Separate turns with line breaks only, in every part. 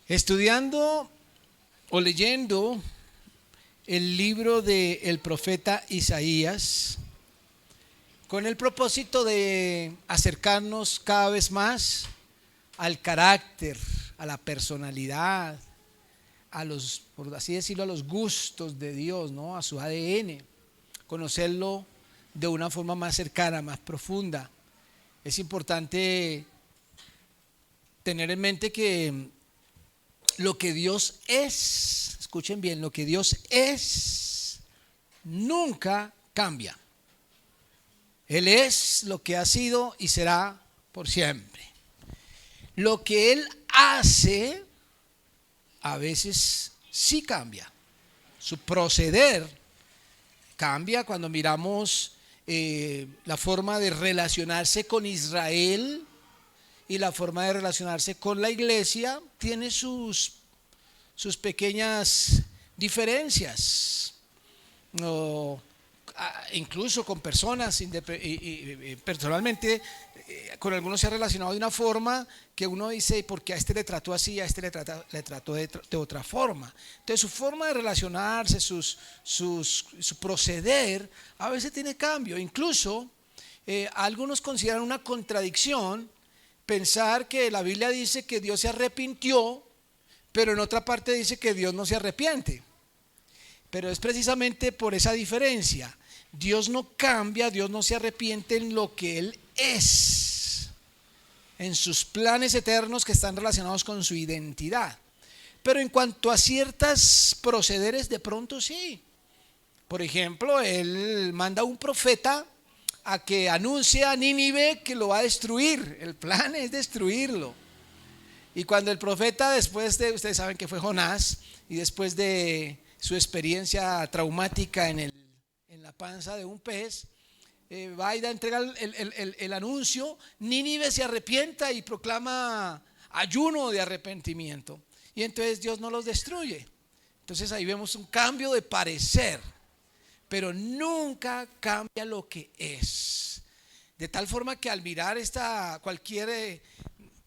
Estudiando o leyendo el libro del profeta Isaías, con el propósito de acercarnos cada vez más al carácter, a la personalidad, a los, por así decirlo, a los gustos de Dios, ¿no? A su ADN, conocerlo de una forma más cercana, más profunda. Es importante tener en mente que lo que Dios es, escuchen bien, lo que Dios es nunca cambia. Él es lo que ha sido y será por siempre. Lo que Él hace a veces sí cambia. Su proceder cambia cuando miramos la forma de relacionarse con Israel y la forma de relacionarse con la iglesia tiene sus pequeñas diferencias. Incluso con personas, personalmente, con algunos se ha relacionado de una forma que uno dice, porque a este le trató así, a este le trató de otra forma. Entonces su forma de relacionarse, su proceder, a veces tiene cambio. Incluso algunos consideran una contradicción pensar que la Biblia dice que Dios se arrepintió, pero en otra parte dice que Dios no se arrepiente. Pero es precisamente por esa diferencia. Dios no cambia, Dios no se arrepiente en lo que Él es, en sus planes eternos que están relacionados con su identidad. Pero en cuanto a ciertos procederes, de pronto sí. Por ejemplo, Él manda a un profeta a que anuncie a Nínive que lo va a destruir. El plan es destruirlo. Y cuando el profeta, después de, ustedes saben que fue Jonás, y después de su experiencia traumática en la panza de un pez, va y da entrega el anuncio, Nínive se arrepienta y proclama ayuno de arrepentimiento. Y entonces Dios no los destruye. Entonces ahí vemos un cambio de parecer, pero nunca cambia lo que es. De tal forma que al mirar cualquier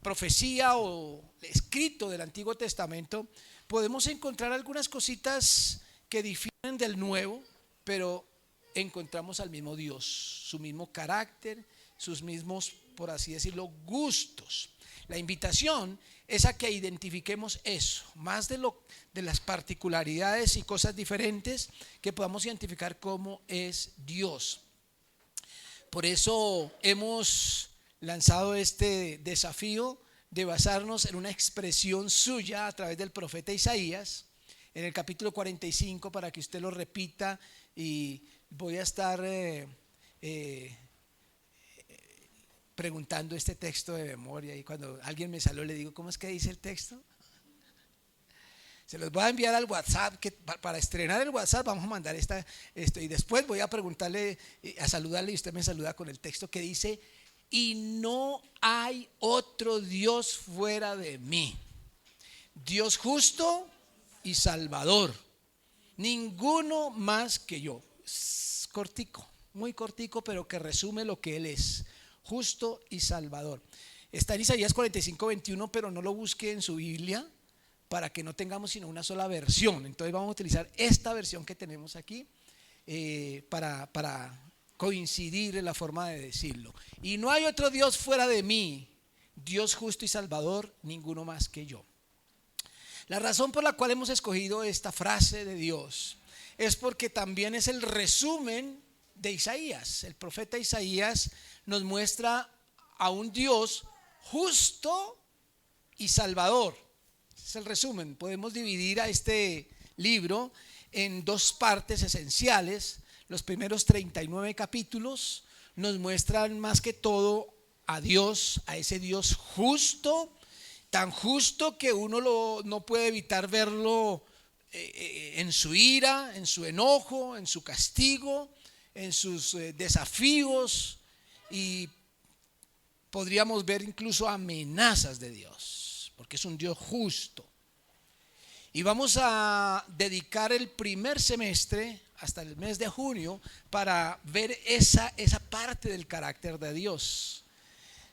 profecía o escrito del Antiguo Testamento, podemos encontrar algunas cositas que difieren del Nuevo, pero encontramos al mismo Dios, su mismo carácter, sus mismos, por así decirlo, gustos. La invitación es a que identifiquemos eso, más de las particularidades y cosas diferentes, que podamos identificar cómo es Dios. Por eso hemos lanzado este desafío de basarnos en una expresión suya a través del profeta Isaías, en el capítulo 45, para que usted lo repita, y voy a estar preguntando este texto de memoria, y cuando alguien me salió le digo, ¿cómo es que dice el texto? Se los voy a enviar al WhatsApp, que para estrenar el WhatsApp vamos a mandar esto, y después voy a preguntarle, a saludarle, y usted me saluda con el texto que dice: y no hay otro Dios fuera de mí, Dios justo y salvador, ninguno más que yo. Es cortico, muy cortico, pero que resume lo que Él es, justo y salvador. Está en Isaías 45:21, pero no lo busque en su Biblia para que no tengamos sino una sola versión. Entonces vamos a utilizar esta versión que tenemos aquí para coincidir en la forma de decirlo. Y no hay otro Dios fuera de mí, Dios justo y salvador, ninguno más que yo. La razón por la cual hemos escogido esta frase de Dios es porque también es el resumen de Isaías. El profeta Isaías nos muestra a un Dios justo y salvador. Es el resumen. Podemos dividir a este libro en dos partes esenciales. Los primeros 39 capítulos nos muestran más que todo a Dios, a ese Dios justo, tan justo que uno no puede evitar verlo en su ira, en su enojo, en su castigo, en sus desafíos, y podríamos ver incluso amenazas de Dios, porque es un Dios justo. Y vamos a dedicar el primer semestre hasta el mes de junio para ver esa parte del carácter de Dios.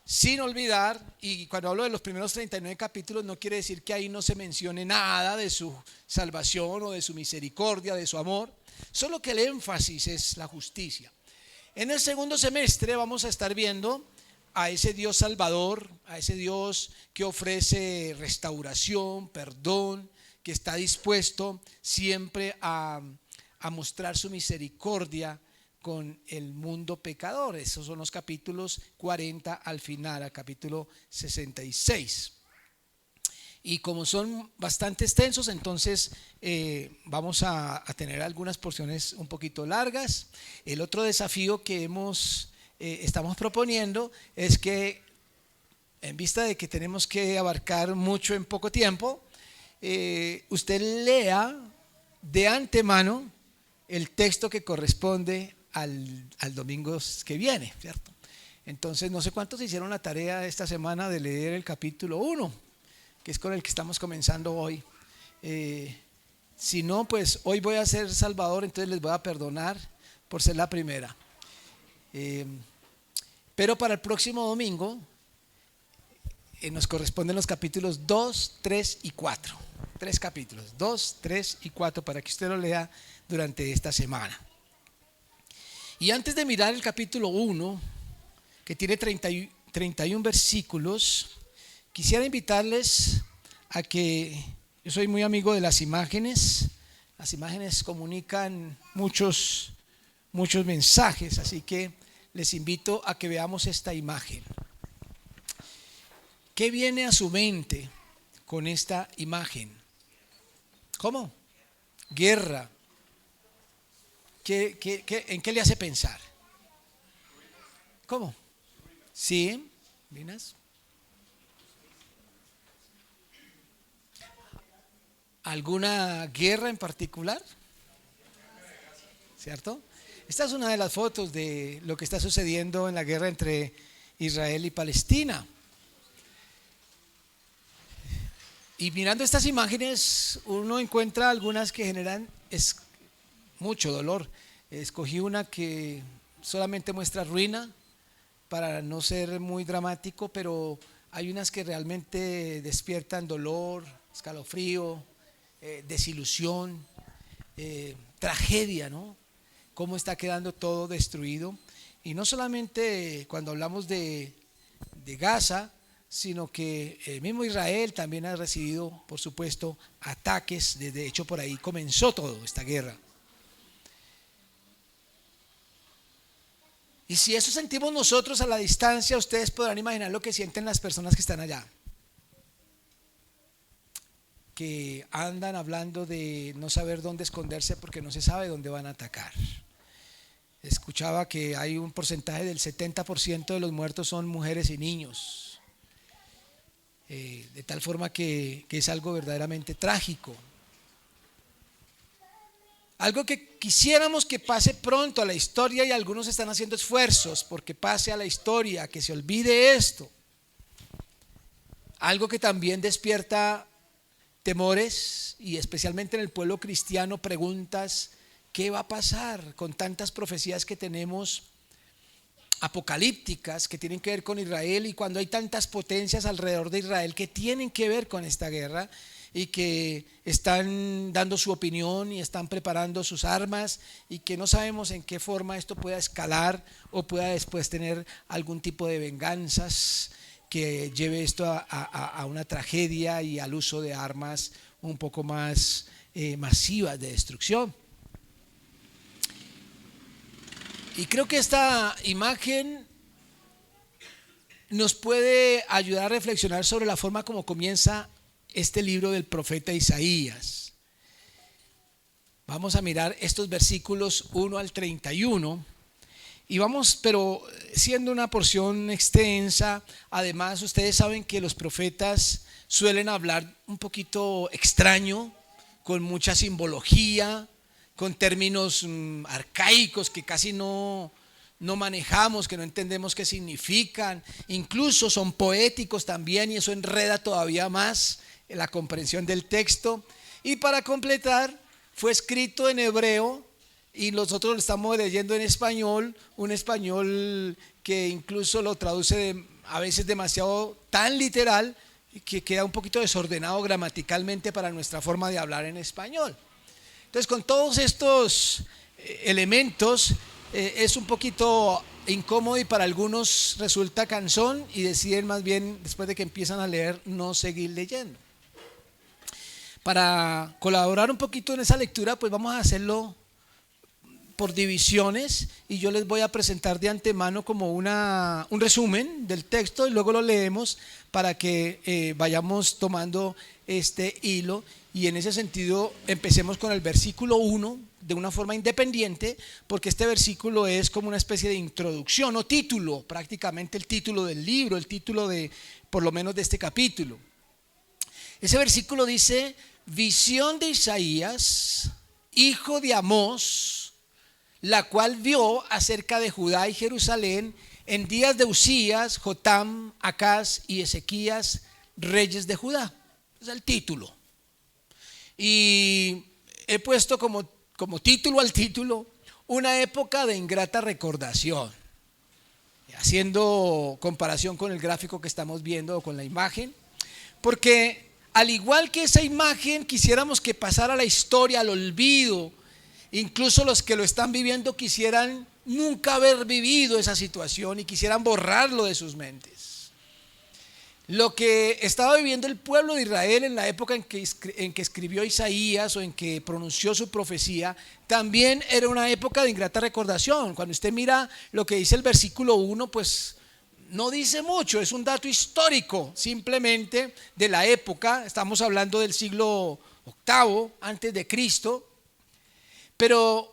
Sin olvidar, y cuando hablo de los primeros 39 capítulos, no quiere decir que ahí no se mencione nada de su salvación o de su misericordia, de su amor, solo que el énfasis es la justicia. En el segundo semestre vamos a estar viendo a ese Dios salvador, a ese Dios que ofrece restauración, perdón, que está dispuesto siempre a mostrar su misericordia con el mundo pecador. Esos son los capítulos 40 al final, al capítulo 66. Y como son bastante extensos, entonces vamos a tener algunas porciones un poquito largas. El otro desafío que estamos proponiendo es que, en vista de que tenemos que abarcar mucho en poco tiempo, usted lea de antemano el texto que corresponde al domingo que viene, ¿cierto? Entonces, no sé cuántos hicieron la tarea esta semana de leer el capítulo 1, que es con el que estamos comenzando hoy. Si no, pues hoy voy a ser Salvador, entonces les voy a perdonar por ser la primera. Pero para el próximo domingo nos corresponden los capítulos 2, 3 y 4. 3 capítulos, 2, 3 y 4, para que usted lo lea durante esta semana. Y antes de mirar el capítulo 1, que tiene 31 versículos, quisiera invitarles a que, yo soy muy amigo de las imágenes comunican muchos mensajes, así que les invito a que veamos esta imagen. ¿Qué viene a su mente con esta imagen? ¿Cómo? Guerra. ¿En qué le hace pensar? ¿Cómo? ¿Sí? ¿Minas? ¿Alguna guerra en particular? ¿Cierto? Esta es una de las fotos de lo que está sucediendo en la guerra entre Israel y Palestina. Y mirando estas imágenes, uno encuentra algunas que generan mucho dolor. Escogí una que solamente muestra ruina para no ser muy dramático, pero hay unas que realmente despiertan dolor, escalofrío, desilusión, tragedia, ¿no? Cómo está quedando todo destruido. Y no solamente cuando hablamos de Gaza, sino que el mismo Israel también ha recibido, por supuesto, ataques. De hecho, por ahí comenzó toda esta guerra. Y si eso sentimos nosotros a la distancia, ustedes podrán imaginar lo que sienten las personas que están allá, que andan hablando de no saber dónde esconderse porque no se sabe dónde van a atacar. Escuchaba que hay un porcentaje del 70% de los muertos son mujeres y niños. De tal forma que es algo verdaderamente trágico. Algo que quisiéramos que pase pronto a la historia, y algunos están haciendo esfuerzos porque pase a la historia, que se olvide esto. Algo que también despierta temores, y especialmente en el pueblo cristiano, preguntas: ¿qué va a pasar con tantas profecías que tenemos apocalípticas que tienen que ver con Israel, y cuando hay tantas potencias alrededor de Israel que tienen que ver con esta guerra y que están dando su opinión y están preparando sus armas, y que no sabemos en qué forma esto pueda escalar o pueda después tener algún tipo de venganzas que lleve esto a una tragedia y al uso de armas un poco más masivas de destrucción? Y creo que esta imagen nos puede ayudar a reflexionar sobre la forma como comienza este libro del profeta Isaías. Vamos a mirar estos versículos 1 al 31 y vamos, pero siendo una porción extensa. Además, ustedes saben que los profetas suelen hablar un poquito extraño, con mucha simbología, con términos arcaicos que casi no manejamos, que no entendemos qué significan. Incluso son poéticos también, y eso enreda todavía más la comprensión del texto. Y para completar, fue escrito en hebreo y nosotros lo estamos leyendo en español, un español que incluso lo traduce a veces demasiado tan literal que queda un poquito desordenado gramaticalmente para nuestra forma de hablar en español. Entonces, con todos estos elementos es un poquito incómodo y para algunos resulta cansón y deciden más bien, después de que empiezan a leer, no seguir leyendo. Para colaborar un poquito en esa lectura, pues vamos a hacerlo por divisiones y yo les voy a presentar de antemano como un resumen del texto y luego lo leemos para que vayamos tomando este hilo y en ese sentido empecemos con el versículo 1 de una forma independiente porque este versículo es como una especie de introducción o título, prácticamente el título del libro, el título de por lo menos de este capítulo. Ese versículo dice: visión de Isaías, hijo de Amós, la cual vio acerca de Judá y Jerusalén en días de Usías, Jotam, Acaz y Ezequías, reyes de Judá. Es el título. Y he puesto como título al título una época de ingrata recordación, haciendo comparación con el gráfico que estamos viendo o con la imagen, porque al igual que esa imagen quisiéramos que pasara la historia, al olvido. Incluso los que lo están viviendo quisieran nunca haber vivido esa situación y quisieran borrarlo de sus mentes. Lo que estaba viviendo el pueblo de Israel en la época en que escribió Isaías o en que pronunció su profecía, también era una época de ingrata recordación. Cuando usted mira lo que dice el versículo 1, pues no dice mucho, es un dato histórico simplemente de la época. Estamos hablando del siglo VIII antes de Cristo. Pero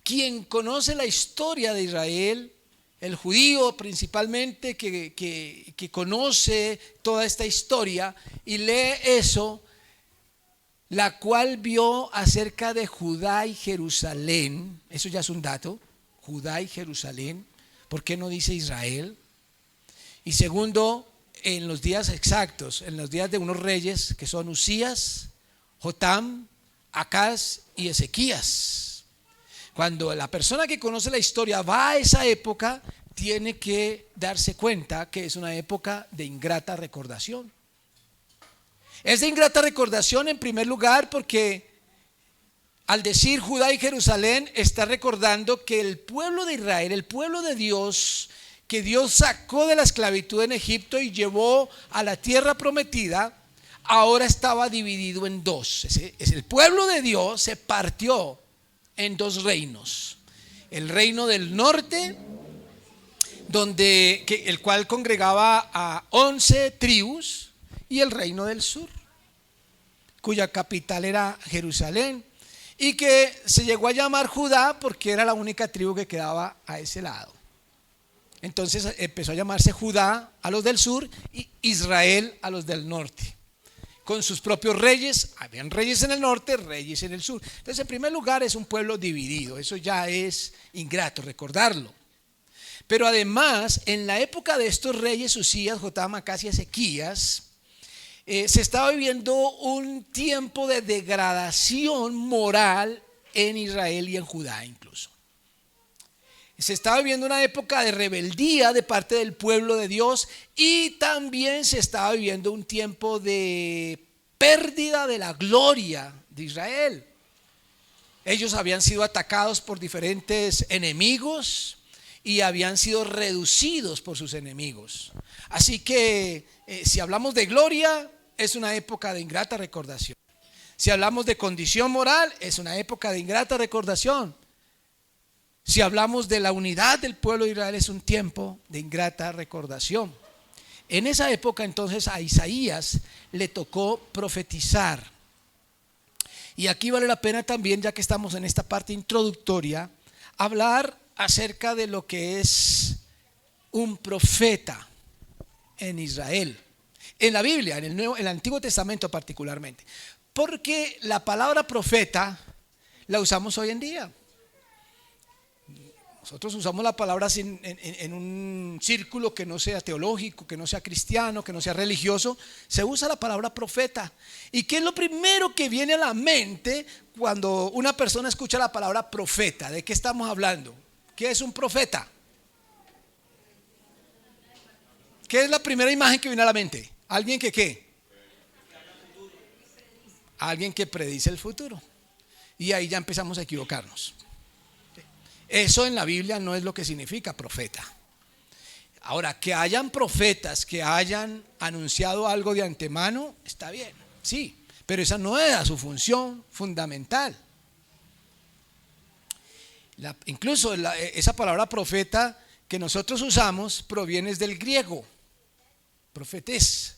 quien conoce la historia de Israel, el judío principalmente que conoce toda esta historia y lee eso, la cual vio acerca de Judá y Jerusalén, eso ya es un dato, Judá y Jerusalén, ¿por qué no dice Israel? Y segundo, en los días exactos, en los días de unos reyes que son Usías, Jotam, Acaz y Ezequías. Cuando la persona que conoce la historia va a esa época, tiene que darse cuenta que es una época de ingrata recordación. Es de ingrata recordación en primer lugar porque al decir Judá y Jerusalén está recordando que el pueblo de Israel, el pueblo de Dios, que Dios sacó de la esclavitud en Egipto y llevó a la tierra prometida, ahora estaba dividido en dos. El pueblo de Dios se partió en dos reinos. El reino del norte, el cual congregaba a 11 tribus, y el reino del sur, cuya capital era Jerusalén, y que se llegó a llamar Judá porque era la única tribu que quedaba a ese lado. Entonces empezó a llamarse Judá a los del sur y Israel a los del norte, con sus propios reyes. Habían reyes en el norte, reyes en el sur. Entonces, en primer lugar, es un pueblo dividido. Eso ya es ingrato recordarlo. Pero además, en la época de estos reyes, Usías, Jotam, Acaz y Ezequías, se estaba viviendo un tiempo de degradación moral en Israel y en Judá incluso. Se estaba viviendo una época de rebeldía de parte del pueblo de Dios y también se estaba viviendo un tiempo de pérdida de la gloria de Israel. Ellos habían sido atacados por diferentes enemigos y habían sido reducidos por sus enemigos. Así que si hablamos de gloria, es una época de ingrata recordación. Si hablamos de condición moral, es una época de ingrata recordación. Si hablamos de la unidad del pueblo de Israel, es un tiempo de ingrata recordación. En esa época entonces a Isaías le tocó profetizar. Y aquí vale la pena también, ya que estamos en esta parte introductoria, hablar acerca de lo que es un profeta en Israel, en la Biblia, en el Antiguo Testamento particularmente, porque la palabra profeta la usamos hoy en día. Nosotros usamos la palabra en un círculo que no sea teológico, que no sea cristiano, que no sea religioso. Se usa la palabra profeta. ¿Y qué es lo primero que viene a la mente cuando una persona escucha la palabra profeta? ¿De qué estamos hablando? ¿Qué es un profeta? ¿Qué es la primera imagen que viene a la mente? ¿Alguien que qué? Alguien que predice el futuro. Y ahí ya empezamos a equivocarnos. Eso en la Biblia no es lo que significa profeta. Ahora, que hayan profetas que hayan anunciado algo de antemano, está bien, sí, pero esa no era su función fundamental. Incluso esa palabra profeta que nosotros usamos proviene del griego, profetés,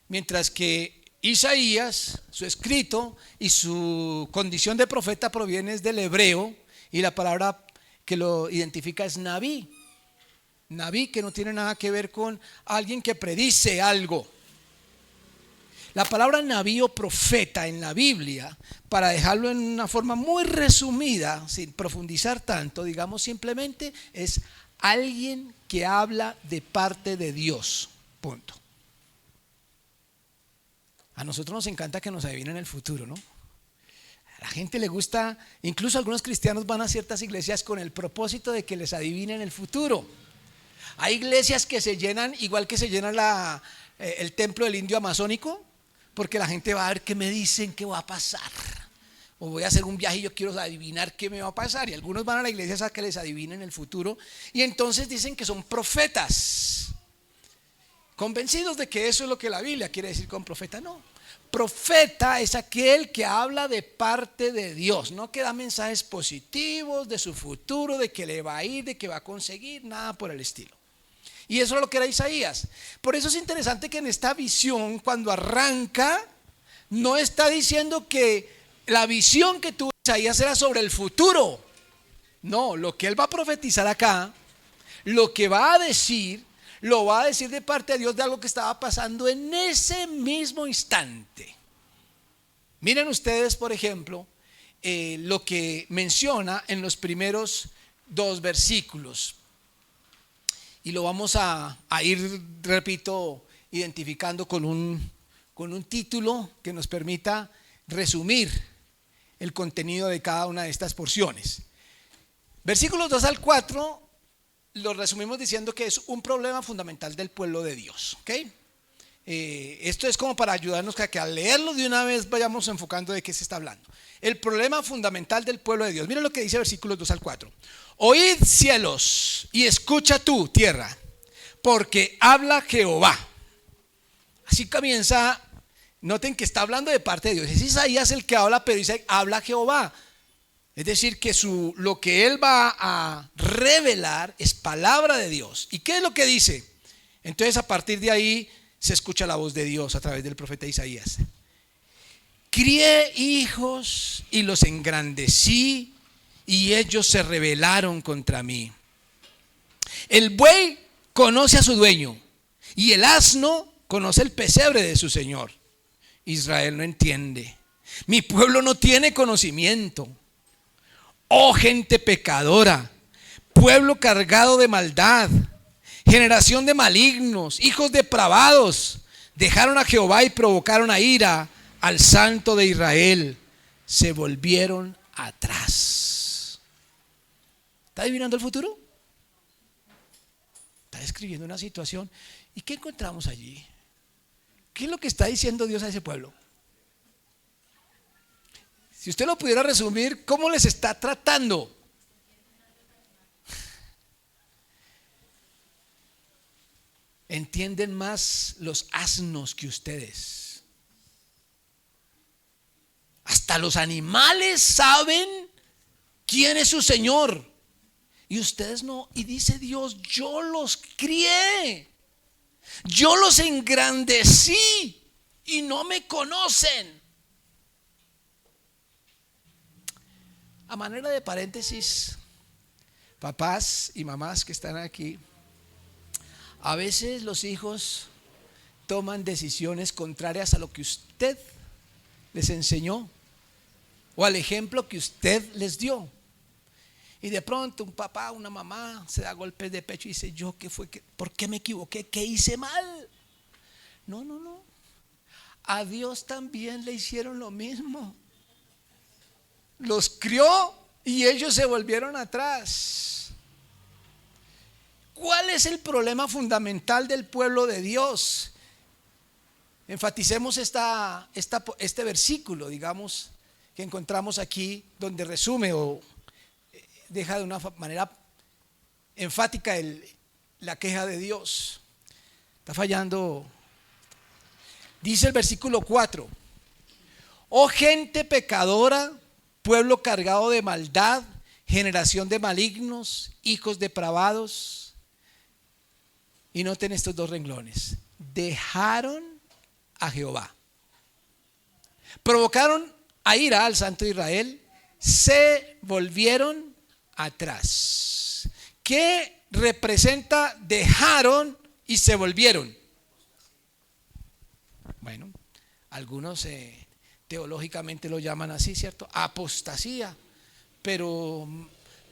mientras que Isaías, su escrito y su condición de profeta proviene del hebreo, y la palabra que lo identifica es Nabí. Nabí, que no tiene nada que ver con alguien que predice algo. La palabra Nabí o profeta en la Biblia, para dejarlo en una forma muy resumida, sin profundizar tanto, digamos simplemente, es alguien que habla de parte de Dios. Punto. A nosotros nos encanta que nos adivinen el futuro, ¿no? A la gente le gusta, incluso algunos cristianos van a ciertas iglesias con el propósito de que les adivinen el futuro. Hay iglesias que se llenan igual que se llena el templo del indio amazónico, porque la gente va a ver qué me dicen que va a pasar. O voy a hacer un viaje y yo quiero adivinar qué me va a pasar. Y algunos van a la iglesia a que les adivinen el futuro. Y entonces dicen que son profetas, convencidos de que eso es lo que la Biblia quiere decir con profeta. No. Profeta es aquel que habla de parte de Dios, no que da mensajes positivos de su futuro, de que le va a ir, de que va a conseguir, nada por el estilo. Y eso es lo que era Isaías. Por eso es interesante que en esta visión, cuando arranca, no está diciendo que la visión que tuvo Isaías era sobre el futuro. No, lo que él va a profetizar acá, lo que va a decir, lo va a decir de parte de Dios de algo que estaba pasando en ese mismo instante. Miren ustedes, por ejemplo, lo que menciona en los primeros 2 versículos. Y lo vamos a ir, repito, identificando con un título que nos permita resumir el contenido de cada una de estas porciones. Versículos 2 al 4 lo resumimos diciendo que es un problema fundamental del pueblo de Dios. ¿Okay? Esto es como para ayudarnos a que al leerlo de una vez vayamos enfocando de qué se está hablando. El problema fundamental del pueblo de Dios. Miren lo que dice versículos 2 al 4. Oíd cielos y escucha tú tierra, porque habla Jehová. Así comienza. Noten que está hablando de parte de Dios. Es Isaías el que habla, pero dice habla Jehová. Es decir, que lo que él va a revelar es palabra de Dios. ¿Y qué es lo que dice? Entonces a partir de ahí se escucha la voz de Dios a través del profeta Isaías. Crié hijos y los engrandecí, y ellos se rebelaron contra mí. El buey conoce a su dueño, y el asno conoce el pesebre de su señor. Israel no entiende. Mi pueblo no tiene conocimiento. Oh gente pecadora, pueblo cargado de maldad, generación de malignos, hijos depravados, dejaron a Jehová y provocaron a ira al Santo de Israel, se volvieron atrás. ¿Está adivinando el futuro? Está describiendo una situación. ¿Y qué encontramos allí? ¿Qué es lo que está diciendo Dios a ese pueblo? Si usted lo pudiera resumir, ¿cómo les está tratando? Entienden más los asnos que ustedes. Hasta los animales saben quién es su Señor. Y ustedes no. Y dice Dios, yo los crié, yo los engrandecí y no me conocen. A manera de paréntesis, papás y mamás que están aquí, a veces los hijos toman decisiones contrarias a lo que usted les enseñó o al ejemplo que usted les dio. Y de pronto un papá, una mamá se da golpes de pecho y dice, ¿yo qué fue? ¿Por qué me equivoqué? ¿Qué hice mal? No, no, no. A Dios también le hicieron lo mismo. Los crió y ellos se volvieron atrás. ¿Cuál es el problema fundamental del pueblo de Dios? Enfaticemos este versículo, digamos, que encontramos aquí, donde resume o deja de una manera enfática la queja de Dios. Está fallando. Dice el versículo 4: oh gente pecadora, pueblo cargado de maldad, generación de malignos, hijos depravados. Y noten estos dos renglones: dejaron a Jehová, provocaron a ira al Santo de Israel, se volvieron atrás. ¿Qué representa dejaron y se volvieron? Bueno, algunos teológicamente lo llaman así, ¿cierto? Apostasía. Pero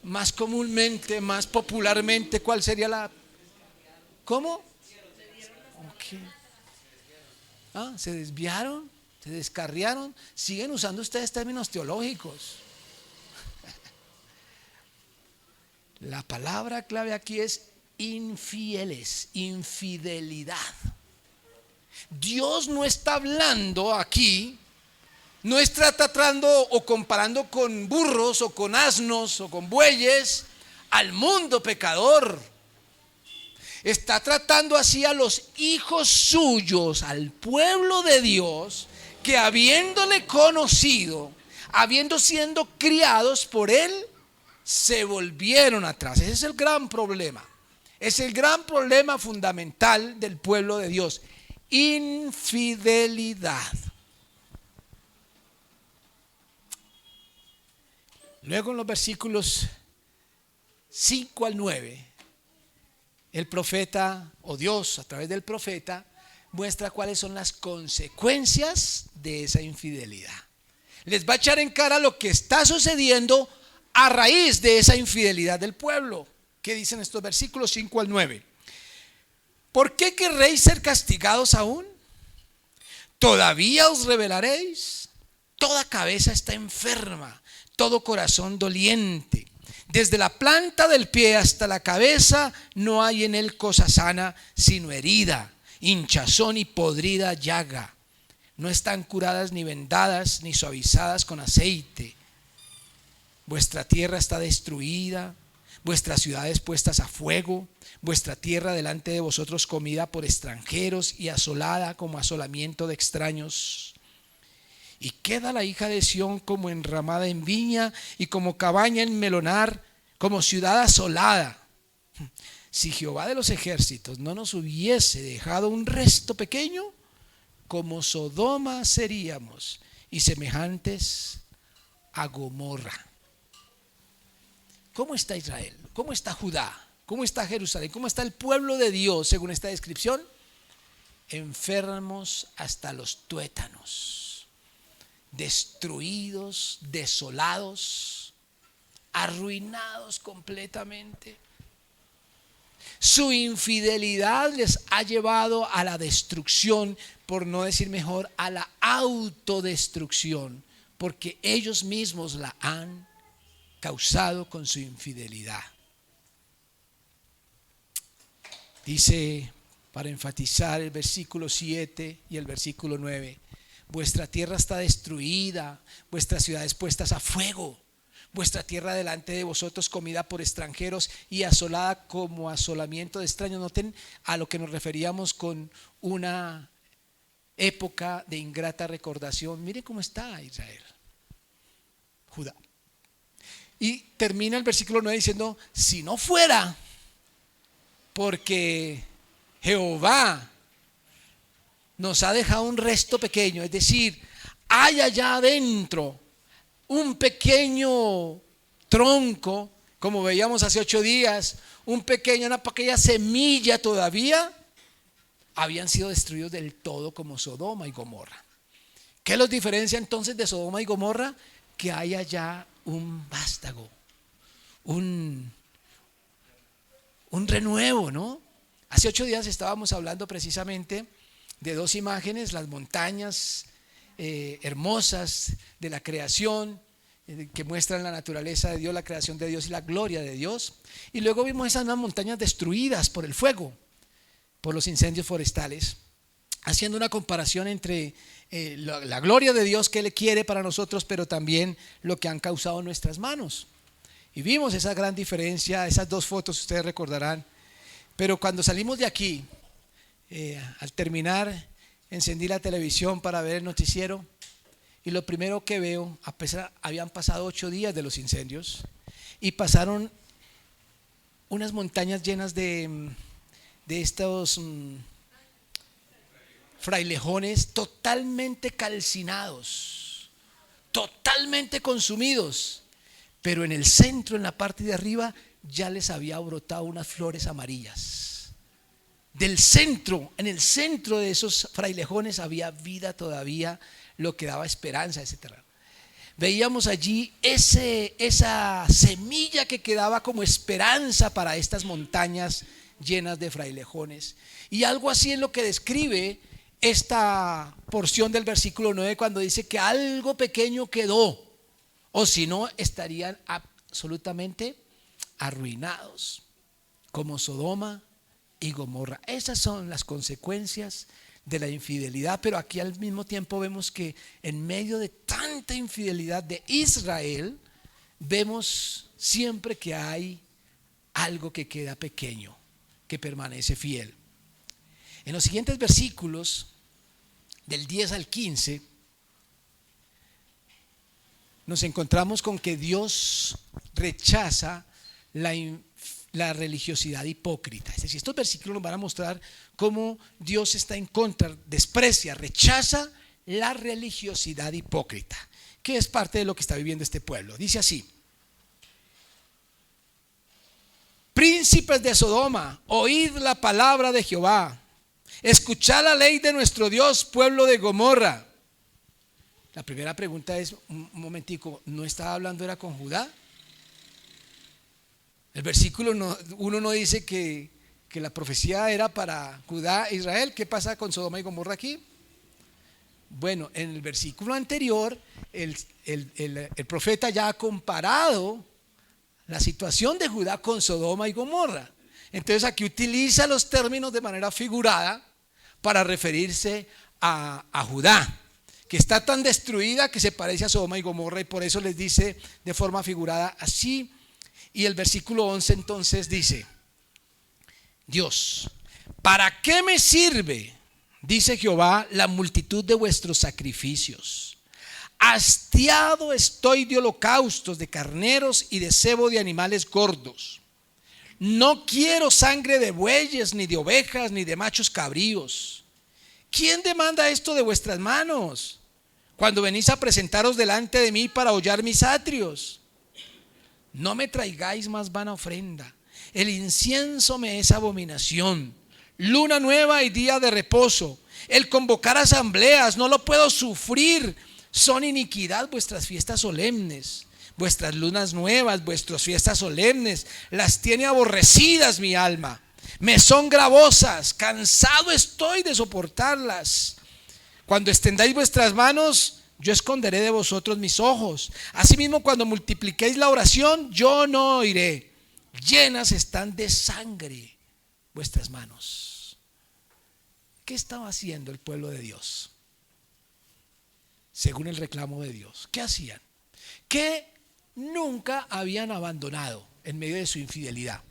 más comúnmente, más popularmente, ¿cuál sería la? ¿Cómo? Okay. Se desviaron, se descarriaron. Siguen usando ustedes términos teológicos. La palabra clave aquí es infieles, infidelidad. Dios no está hablando aquí, no está tratando o comparando con burros o con asnos o con bueyes al mundo pecador. Está tratando así a los hijos suyos, al pueblo de Dios, que habiéndole conocido, habiendo sido criados por él, se volvieron atrás. Ese es el gran problema. Es el gran problema fundamental del pueblo de Dios: infidelidad. Luego en los versículos 5 al 9, el profeta, o Dios a través del profeta, muestra cuáles son las consecuencias de esa infidelidad. Les va a echar en cara lo que está sucediendo a raíz de esa infidelidad del pueblo. ¿Qué dicen estos versículos 5 al 9? ¿Por qué querréis ser castigados aún? ¿Todavía os rebelaréis? Toda cabeza está enferma, todo corazón doliente. Desde la planta del pie hasta la cabeza no hay en él cosa sana, sino herida, hinchazón y podrida llaga. No están curadas ni vendadas ni suavizadas con aceite. Vuestra tierra está destruida, vuestras ciudades puestas a fuego, vuestra tierra delante de vosotros comida por extranjeros y asolada como asolamiento de extraños. Y queda la hija de Sión como enramada en viña y como cabaña en melonar, como ciudad asolada. Si Jehová de los ejércitos no nos hubiese dejado un resto pequeño, como Sodoma seríamos y semejantes a Gomorra. ¿Cómo está Israel? ¿Cómo está Judá? ¿Cómo está Jerusalén? ¿Cómo está el pueblo de Dios según esta descripción? Enfermos hasta los tuétanos, destruidos, desolados, arruinados completamente. Su infidelidad les ha llevado a la destrucción, por no decir mejor, a la autodestrucción, porque ellos mismos la han causado con su infidelidad. Dice, para enfatizar, el versículo 7 y el versículo 9: vuestra tierra está destruida, vuestras ciudades puestas a fuego, vuestra tierra delante de vosotros comida por extranjeros y asolada como asolamiento de extraños. Noten a lo que nos referíamos con una época de ingrata recordación. Miren cómo está Israel, Judá. Y termina el versículo 9 diciendo: si no fuera porque Jehová nos ha dejado un resto pequeño, es decir, hay allá adentro un pequeño tronco, como veíamos hace 8 días, una pequeña semilla todavía, habían sido destruidos del todo como Sodoma y Gomorra. ¿Qué los diferencia entonces de Sodoma y Gomorra? Que hay allá un vástago, un, un renuevo, ¿no? Hace 8 días estábamos hablando precisamente de 2 imágenes, las montañas hermosas de la creación, que muestran la naturaleza de Dios, la creación de Dios y la gloria de Dios. Y luego vimos esas montañas destruidas por el fuego, por los incendios forestales, haciendo una comparación entre la gloria de Dios que Él quiere para nosotros, pero también lo que han causado nuestras manos. Y vimos esa gran diferencia, esas 2 fotos ustedes recordarán. Pero cuando salimos de aquí, al terminar, encendí la televisión para ver el noticiero y lo primero que veo, a pesar, habían pasado 8 días de los incendios y pasaron unas montañas llenas de estos frailejones totalmente calcinados, totalmente consumidos, pero en el centro, en la parte de arriba, ya les había brotado unas flores amarillas. Del centro, en el centro de esos frailejones había vida todavía, lo que daba esperanza a ese terreno. Veíamos allí esa semilla que quedaba como esperanza para estas montañas llenas de frailejones. Y algo así es lo que describe esta porción del versículo 9 cuando dice que algo pequeño quedó, o si no estarían absolutamente arruinados, como Sodoma y Gomorra. Esas son las consecuencias de la infidelidad, pero aquí al mismo tiempo vemos que en medio de tanta infidelidad de Israel, vemos siempre que hay algo que queda pequeño, que permanece fiel. En los siguientes versículos, del 10 al 15, nos encontramos con que Dios rechaza la religiosidad hipócrita. Es decir, estos versículos nos van a mostrar cómo Dios está en contra, desprecia, rechaza la religiosidad hipócrita, que es parte de lo que está viviendo este pueblo. Dice así: príncipes de Sodoma, oíd la palabra de Jehová, escuchad la ley de nuestro Dios, pueblo de Gomorra. La primera pregunta es, un momentico, ¿no estaba hablando era con Judá? El versículo 1 no dice que la profecía era para Judá e Israel. ¿Qué pasa con Sodoma y Gomorra aquí? Bueno, en el versículo anterior el profeta ya ha comparado la situación de Judá con Sodoma y Gomorra. Entonces aquí utiliza los términos de manera figurada para referirse a Judá, que está tan destruida que se parece a Sodoma y Gomorra, y por eso les dice de forma figurada así. Y el versículo 11 entonces dice: Dios, ¿para qué me sirve, dice Jehová, la multitud de vuestros sacrificios? Hastiado estoy de holocaustos, de carneros y de cebo de animales gordos. No quiero sangre de bueyes, ni de ovejas, ni de machos cabríos. ¿Quién demanda esto de vuestras manos cuando venís a presentaros delante de mí para hollar mis atrios? No me traigáis más vana ofrenda. El incienso me es abominación. Luna nueva y día de reposo. El convocar asambleas no lo puedo sufrir. Son iniquidad vuestras fiestas solemnes, vuestras lunas nuevas, vuestras fiestas solemnes. Las tiene aborrecidas mi alma. Me son gravosas. Cansado estoy de soportarlas. Cuando extendáis vuestras manos, yo esconderé de vosotros mis ojos. Asimismo, cuando multipliquéis la oración, yo no oiré. Llenas están de sangre vuestras manos. ¿Qué estaba haciendo el pueblo de Dios? Según el reclamo de Dios, ¿qué hacían? Que nunca habían abandonado en medio de su infidelidad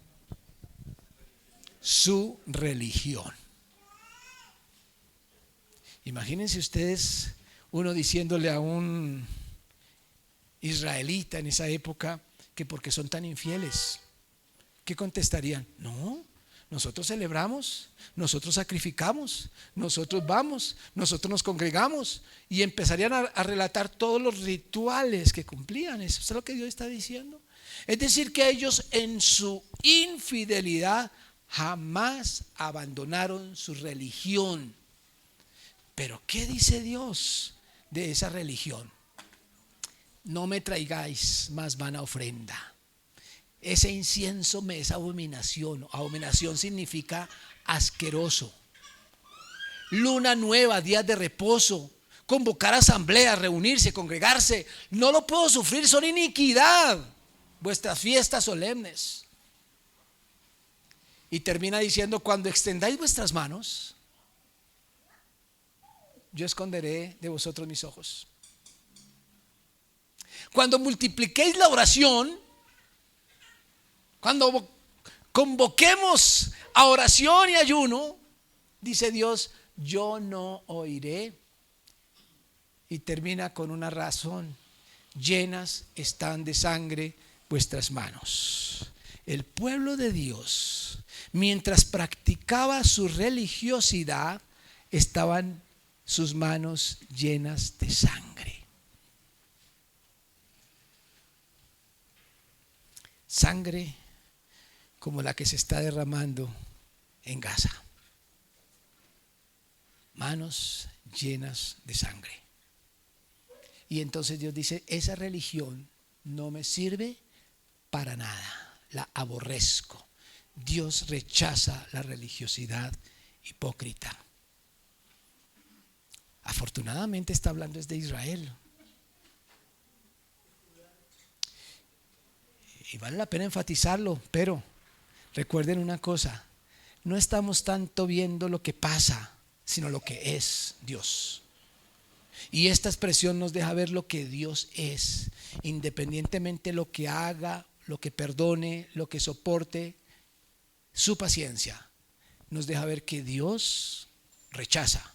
su religión. Imagínense ustedes uno diciéndole a un israelita en esa época que porque son tan infieles, ¿qué contestarían? No, nosotros celebramos, nosotros sacrificamos, nosotros vamos, nosotros nos congregamos, y empezarían a relatar todos los rituales que cumplían. Eso es lo que Dios está diciendo. Es decir, que ellos en su infidelidad jamás abandonaron su religión. Pero ¿qué dice Dios de esa religión? No me traigáis más vana ofrenda. Ese incienso me es abominación. Abominación significa asqueroso. Luna nueva, días de reposo, convocar asambleas, reunirse, congregarse, no lo puedo sufrir, son iniquidad. Vuestras fiestas solemnes. Y termina diciendo: cuando extendáis vuestras manos, yo esconderé de vosotros mis ojos. Cuando multipliquéis la oración, cuando convoquemos a oración y ayuno, dice Dios, yo no oiré. Y termina con una razón: llenas están de sangre vuestras manos. El pueblo de Dios, mientras practicaba su religiosidad, estaban sus manos llenas de sangre. Sangre como la que se está derramando en Gaza. Manos llenas de sangre. Y entonces Dios dice: esa religión no me sirve para nada, la aborrezco. Dios rechaza la religiosidad hipócrita. Afortunadamente está hablando es de Israel. Y vale la pena enfatizarlo, pero recuerden una cosa: no estamos tanto viendo lo que pasa, sino lo que es Dios. Y esta expresión nos deja ver lo que Dios es, independientemente de lo que haga, lo que perdone, lo que soporte, su paciencia. Nos deja ver que Dios rechaza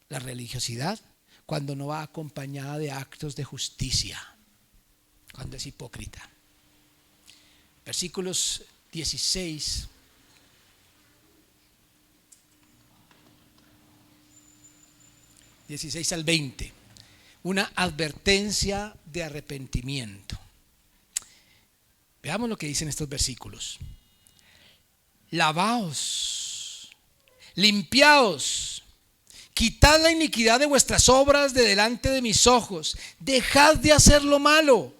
la religiosidad cuando no va acompañada de actos de justicia, cuando es hipócrita. Versículos 16 al 20, una advertencia de arrepentimiento. Veamos lo que dicen estos versículos. Lavaos, limpiaos, quitad la iniquidad de vuestras obras de delante de mis ojos, dejad de hacer lo malo,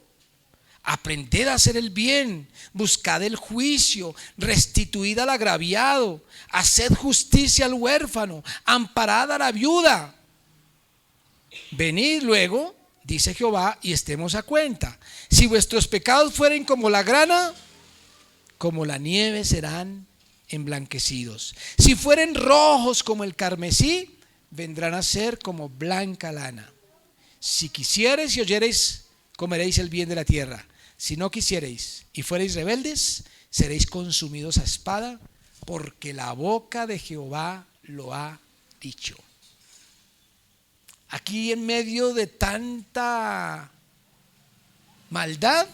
aprended a hacer el bien, buscad el juicio, restituid al agraviado, haced justicia al huérfano, amparad a la viuda. Venid luego, dice Jehová, y estemos a cuenta. Si vuestros pecados fueren como la grana, como la nieve serán emblanquecidos. Si fueren rojos como el carmesí, vendrán a ser como blanca lana. Si quisiereis y oyereis, comeréis el bien de la tierra. Si no quisiereis y fuereis rebeldes, seréis consumidos a espada, porque la boca de Jehová lo ha dicho. Aquí, en medio de tanta maldad,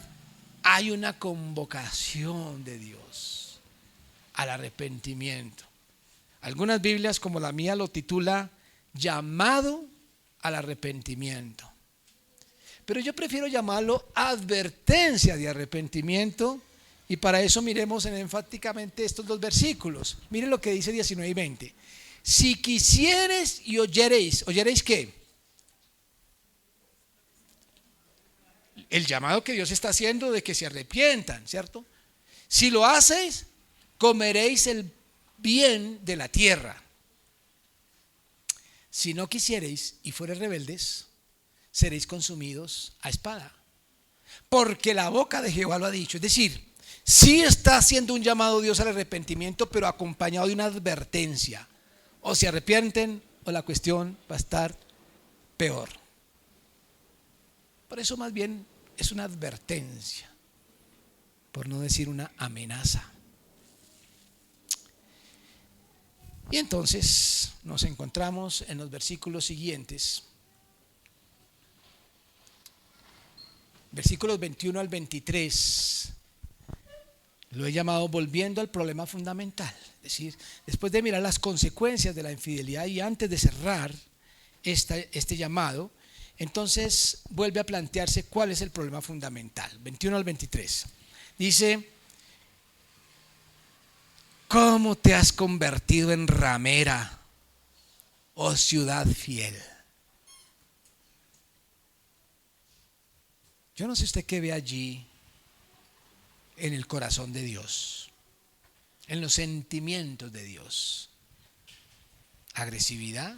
hay una convocación de Dios al arrepentimiento. Algunas Biblias, como la mía, lo titula llamado al arrepentimiento. Pero yo prefiero llamarlo advertencia de arrepentimiento, y para eso miremos enfáticamente estos dos versículos. Miren lo que dice 19 y 20. Si quisieres y oyereis, ¿oyereis qué? El llamado que Dios está haciendo de que se arrepientan, ¿cierto? Si lo hacéis, comeréis el bien de la tierra. Si no quisiereis y fuereis rebeldes, seréis consumidos a espada, porque la boca de Jehová lo ha dicho. Es decir, sí está haciendo un llamado Dios al arrepentimiento, pero acompañado de una advertencia: o se arrepienten o la cuestión va a estar peor. Por eso más bien es una advertencia, por no decir una amenaza. Y entonces nos encontramos en los versículos siguientes, versículos 21 al 23. Lo he llamado volviendo al problema fundamental. Es decir, después de mirar las consecuencias de la infidelidad y antes de cerrar este llamado, entonces vuelve a plantearse cuál es el problema fundamental. 21 al 23. Dice: ¿cómo te has convertido en ramera, oh ciudad fiel? Yo no sé usted qué ve allí en el corazón de Dios, en los sentimientos de Dios. Agresividad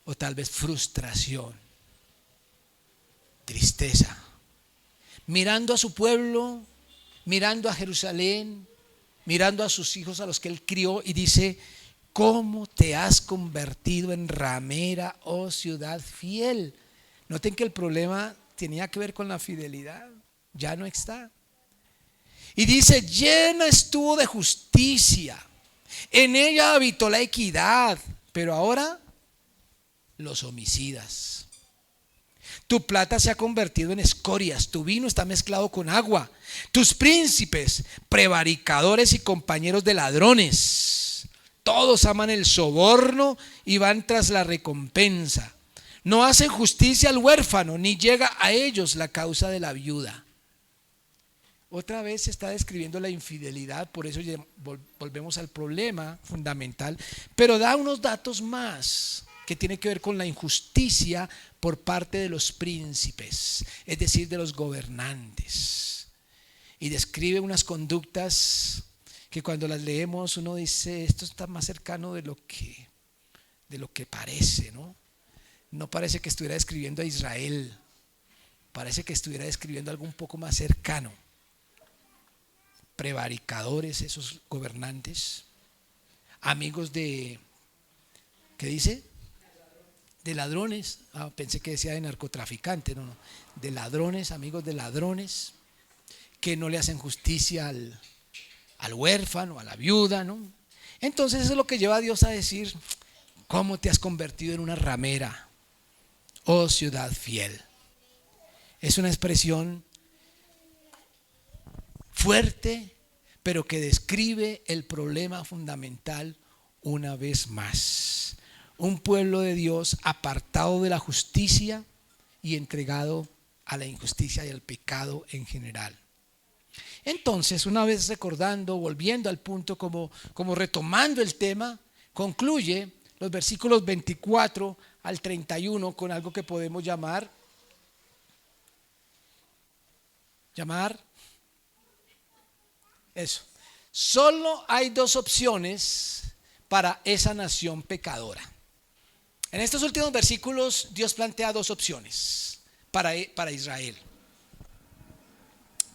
o tal vez frustración, tristeza, mirando a su pueblo, mirando a Jerusalén, mirando a sus hijos a los que él crió, y dice: ¿cómo te has convertido en ramera, oh ciudad fiel? Noten que el problema tenía que ver con la fidelidad, ya no está. Y dice: llena estuvo de justicia, en ella habitó la equidad, pero ahora los homicidas. Tu plata se ha convertido en escorias, tu vino está mezclado con agua, tus príncipes, prevaricadores y compañeros de ladrones. Todos aman el soborno y van tras la recompensa. No hacen justicia al huérfano, ni llega a ellos la causa de la viuda. Otra vez se está describiendo la infidelidad, por eso volvemos al problema fundamental, pero da unos datos más que tiene que ver con la injusticia por parte de los príncipes, es decir, de los gobernantes. Y describe unas conductas que cuando las leemos uno dice: esto está más cercano de lo que parece, ¿no? No parece que estuviera describiendo a Israel, parece que estuviera describiendo algo un poco más cercano. Prevaricadores, esos gobernantes, amigos de, ¿qué dice? De ladrones. Pensé que decía de narcotraficantes, no, de ladrones, amigos de ladrones, que no le hacen justicia al huérfano, a la viuda, ¿no? Entonces eso es lo que lleva a Dios a decir: ¿cómo te has convertido en una ramera, oh ciudad fiel? Es una expresión fuerte, pero que describe el problema fundamental una vez más. Un pueblo de Dios apartado de la justicia y entregado a la injusticia y al pecado en general. Entonces, una vez recordando, volviendo al punto, como retomando el tema, concluye los versículos 24 al 31 con algo que podemos llamar eso. Solo hay dos opciones para esa nación pecadora. En estos últimos versículos Dios plantea dos opciones para Israel.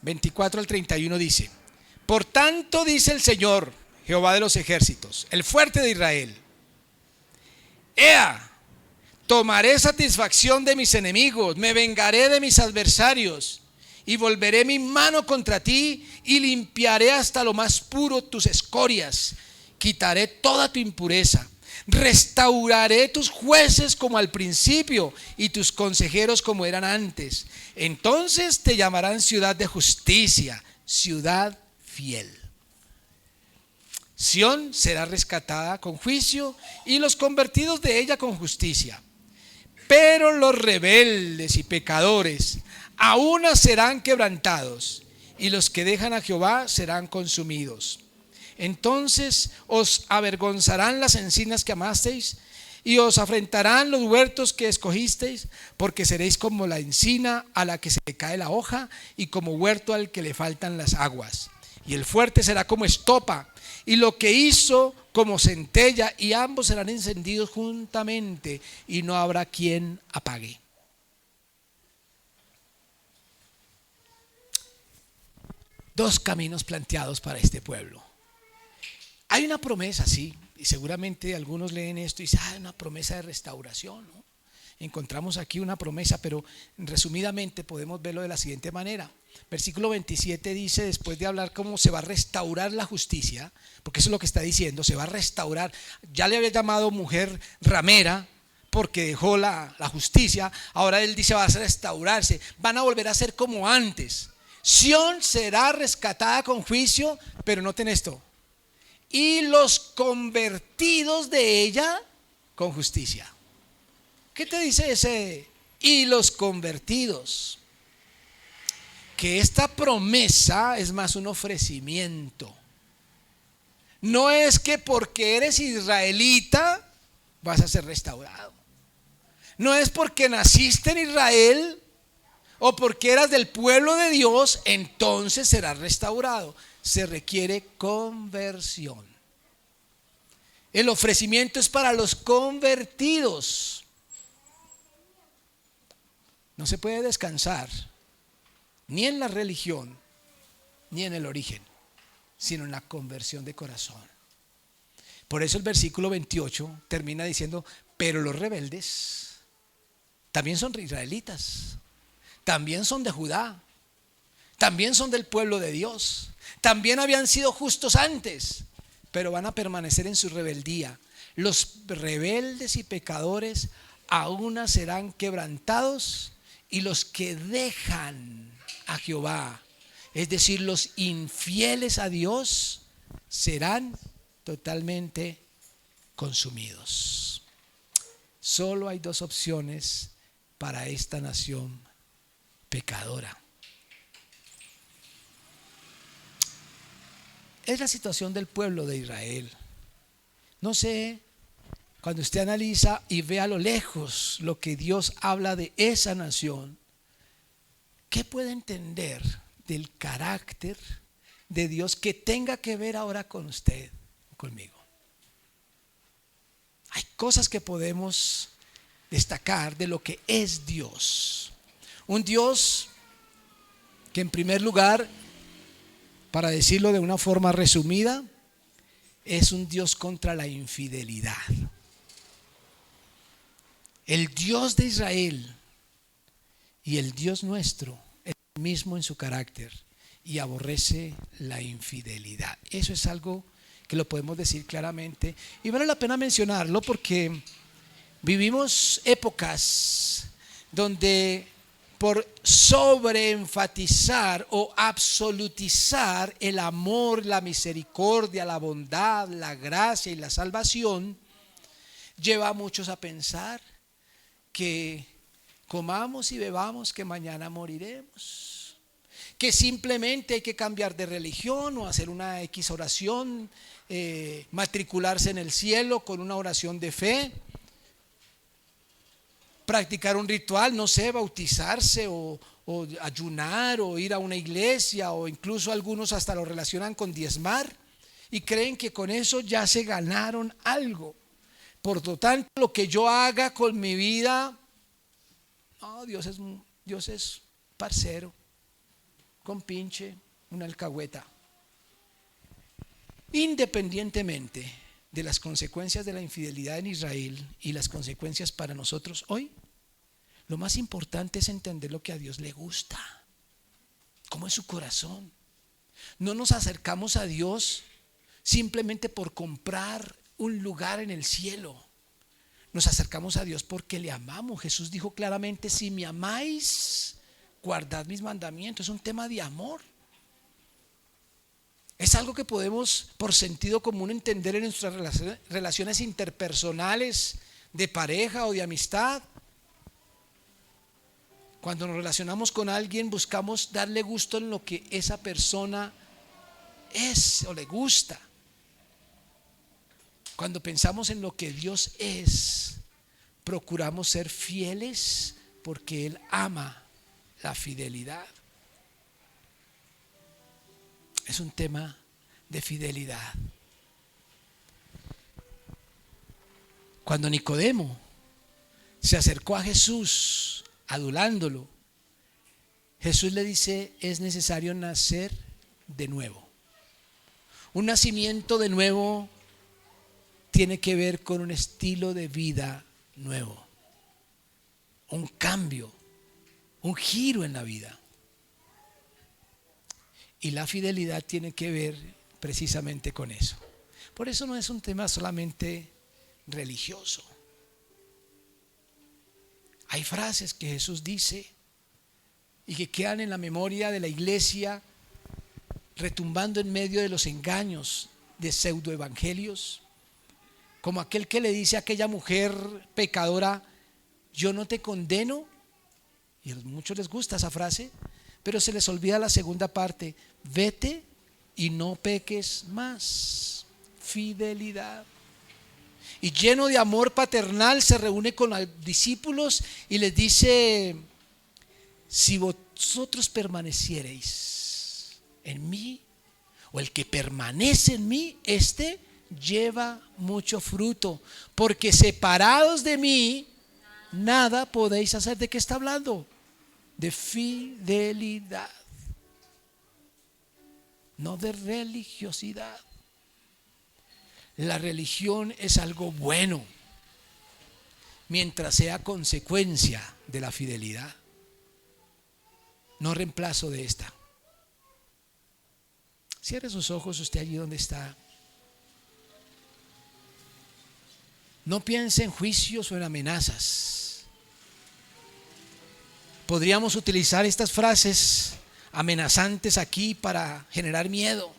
24 al 31 dice: por tanto dice el Señor, Jehová de los ejércitos, el fuerte de Israel: ea, tomaré satisfacción de mis enemigos, me vengaré de mis adversarios, y volveré mi mano contra ti, y limpiaré hasta lo más puro tus escorias, quitaré toda tu impureza, restauraré tus jueces como al principio, y tus consejeros como eran antes. Entonces te llamarán ciudad de justicia, ciudad fiel. Sión será rescatada con juicio, y los convertidos de ella con justicia. Pero los rebeldes y pecadores aún serán quebrantados, y los que dejan a Jehová serán consumidos. Entonces os avergonzarán las encinas que amasteis, y os afrentarán los huertos que escogisteis, porque seréis como la encina a la que se le cae la hoja, y como huerto al que le faltan las aguas. Y el fuerte será como estopa, y lo que hizo como centella, y ambos serán encendidos juntamente, y no habrá quien apague. Dos caminos planteados para este pueblo. Hay una promesa, sí, y seguramente algunos leen esto y dicen: una promesa de restauración, ¿no? Encontramos aquí una promesa, pero resumidamente podemos verlo de la siguiente manera. Versículo 27 dice, después de hablar cómo se va a restaurar la justicia, porque eso es lo que está diciendo, se va a restaurar. Ya le había llamado mujer ramera porque dejó la justicia, ahora él dice: va a restaurarse, van a volver a ser como antes. Sión será rescatada con juicio, pero noten esto: y los convertidos de ella con justicia. ¿Qué te dice ese y los convertidos? Que esta promesa es más un ofrecimiento. No es que porque eres israelita vas a ser restaurado. No es porque naciste en Israel o porque eras del pueblo de Dios, entonces serás restaurado. Se requiere conversión. El ofrecimiento es para los convertidos. No se puede descansar ni en la religión ni en el origen, sino en la conversión de corazón. Por eso el versículo 28 termina diciendo: pero los rebeldes también son israelitas, también son de Judá, también son del pueblo de Dios, también habían sido justos antes, pero van a permanecer en su rebeldía. Los rebeldes y pecadores aún serán quebrantados, y los que dejan a Jehová, es decir, los infieles a Dios, serán totalmente consumidos. Solo hay dos opciones para esta nación pecadora. Es la situación del pueblo de Israel. No sé, cuando usted analiza y ve a lo lejos lo que Dios habla de esa nación, ¿qué puede entender del carácter de Dios que tenga que ver ahora con usted, conmigo? Hay cosas que podemos destacar de lo que es Dios. Un Dios que, en primer lugar, para decirlo de una forma resumida, es un Dios contra la infidelidad. El Dios de Israel y el Dios nuestro es el mismo en su carácter y aborrece la infidelidad. Eso es algo que lo podemos decir claramente, y vale la pena mencionarlo porque vivimos épocas donde, por sobreenfatizar o absolutizar el amor, la misericordia, la bondad, la gracia y la salvación, lleva a muchos a pensar que comamos y bebamos que mañana moriremos, que simplemente hay que cambiar de religión o hacer una X oración, matricularse en el cielo con una oración de fe, practicar un ritual, no sé, bautizarse o ayunar o ir a una iglesia, o incluso algunos hasta lo relacionan con diezmar y creen que con eso ya se ganaron algo. Por lo tanto, lo que yo haga con mi vida, no, Dios es parcero, compinche, una alcahueta. Independientemente de las consecuencias de la infidelidad en Israel y las consecuencias para nosotros hoy, lo más importante es entender lo que a Dios le gusta, cómo es su corazón. No nos acercamos a Dios simplemente por comprar un lugar en el cielo. Nos acercamos a Dios porque le amamos. Jesús dijo claramente: si me amáis, guardad mis mandamientos. Es un tema de amor. Es algo que podemos, por sentido común, entender en nuestras relaciones interpersonales, de pareja o de amistad. Cuando nos relacionamos con alguien, buscamos darle gusto en lo que esa persona es o le gusta. Cuando pensamos en lo que Dios es, procuramos ser fieles porque Él ama la fidelidad. Es un tema de fidelidad. Cuando Nicodemo se acercó a Jesús adulándolo, Jesús le dice: es necesario nacer de nuevo. Un nacimiento de nuevo tiene que ver con un estilo de vida nuevo, un cambio, un giro en la vida. Y la fidelidad tiene que ver precisamente con eso. Por eso no es un tema solamente religioso. Hay frases que Jesús dice y que quedan en la memoria de la iglesia, retumbando en medio de los engaños de pseudoevangelios, como aquel que le dice a aquella mujer pecadora: yo no te condeno. Y a muchos les gusta esa frase, pero se les olvida la segunda parte: vete y no peques más. Fidelidad. Y lleno de amor paternal se reúne con los discípulos y les dice: si vosotros permaneciereis en mí, o el que permanece en mí, este lleva mucho fruto, porque separados de mí nada podéis hacer. ¿De qué está hablando? De fidelidad, no de religiosidad. La religión es algo bueno mientras sea consecuencia de la fidelidad, no reemplazo de esta. Cierre sus ojos usted allí donde está. No piense en juicios o en amenazas. Podríamos utilizar estas frases amenazantes aquí para generar miedo.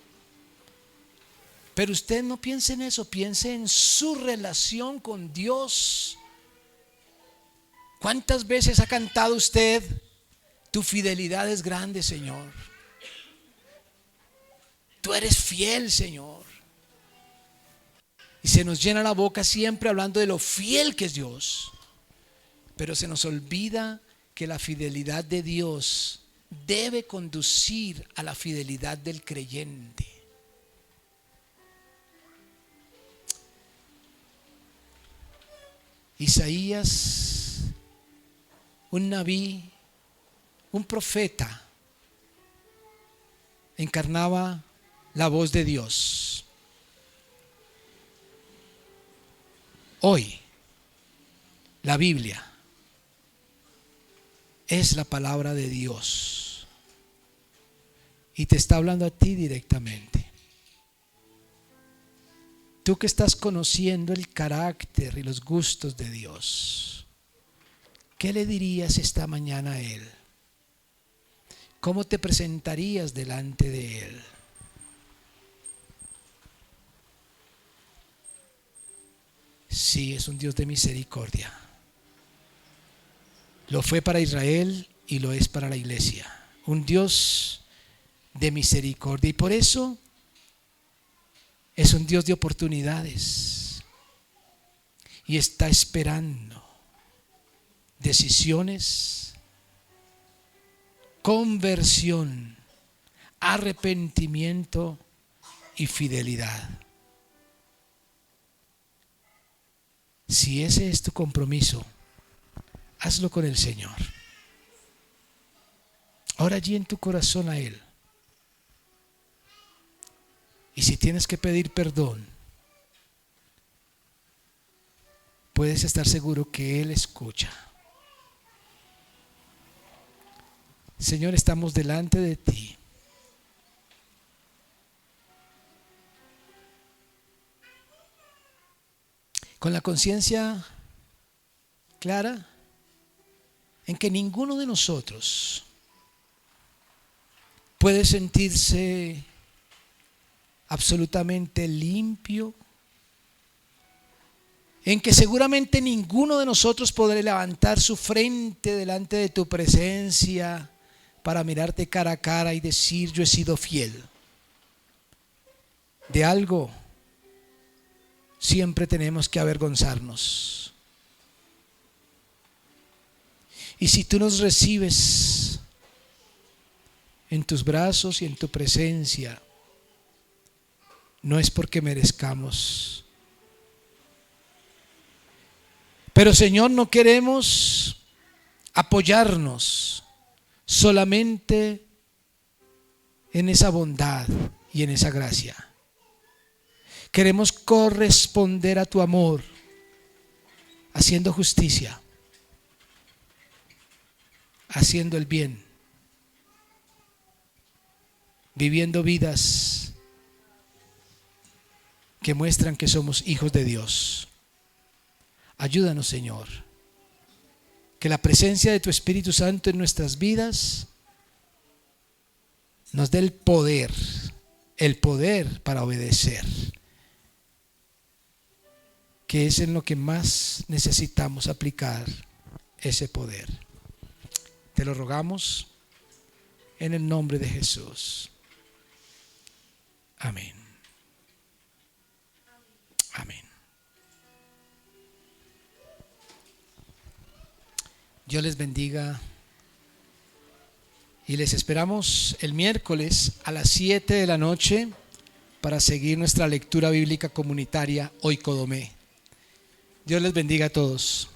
Pero usted no piense en eso, piense en su relación con Dios. ¿Cuántas veces ha cantado usted: tu fidelidad es grande, Señor? Tú eres fiel, Señor. Y se nos llena la boca siempre hablando de lo fiel que es Dios. Pero se nos olvida que la fidelidad de Dios debe conducir a la fidelidad del creyente. Isaías, un nabí, un profeta, encarnaba la voz de Dios. Hoy, la Biblia es la palabra de Dios y te está hablando a ti directamente. Tú que estás conociendo el carácter y los gustos de Dios, ¿qué le dirías esta mañana a Él? ¿Cómo te presentarías delante de Él? Sí, es un Dios de misericordia. Lo fue para Israel y lo es para la iglesia. Un Dios de misericordia. Y por eso es un Dios de oportunidades. Y está esperando decisiones, conversión, arrepentimiento y fidelidad. Si ese es tu compromiso, hazlo con el Señor. Ora allí en tu corazón a Él. Y si tienes que pedir perdón, puedes estar seguro que Él escucha. Señor, estamos delante de ti. Con la conciencia clara en que ninguno de nosotros puede sentirse absolutamente limpio, en que seguramente ninguno de nosotros podrá levantar su frente delante de tu presencia para mirarte cara a cara y decir: yo he sido fiel. De algo siempre tenemos que avergonzarnos. Y si tú nos recibes en tus brazos y en tu presencia, no es porque merezcamos. Pero Señor, no queremos apoyarnos solamente en esa bondad y en esa gracia. Queremos corresponder a tu amor, haciendo justicia, haciendo el bien, viviendo vidas que muestran que somos hijos de Dios. Ayúdanos, Señor, que la presencia de tu Espíritu Santo en nuestras vidas nos dé el poder para obedecer, que es en lo que más necesitamos aplicar ese poder. Te lo rogamos en el nombre de Jesús. Amén. Amén. Dios les bendiga Y les esperamos el miércoles a las 7 de la noche para seguir nuestra lectura bíblica comunitaria Oikodomé. Dios les bendiga a todos.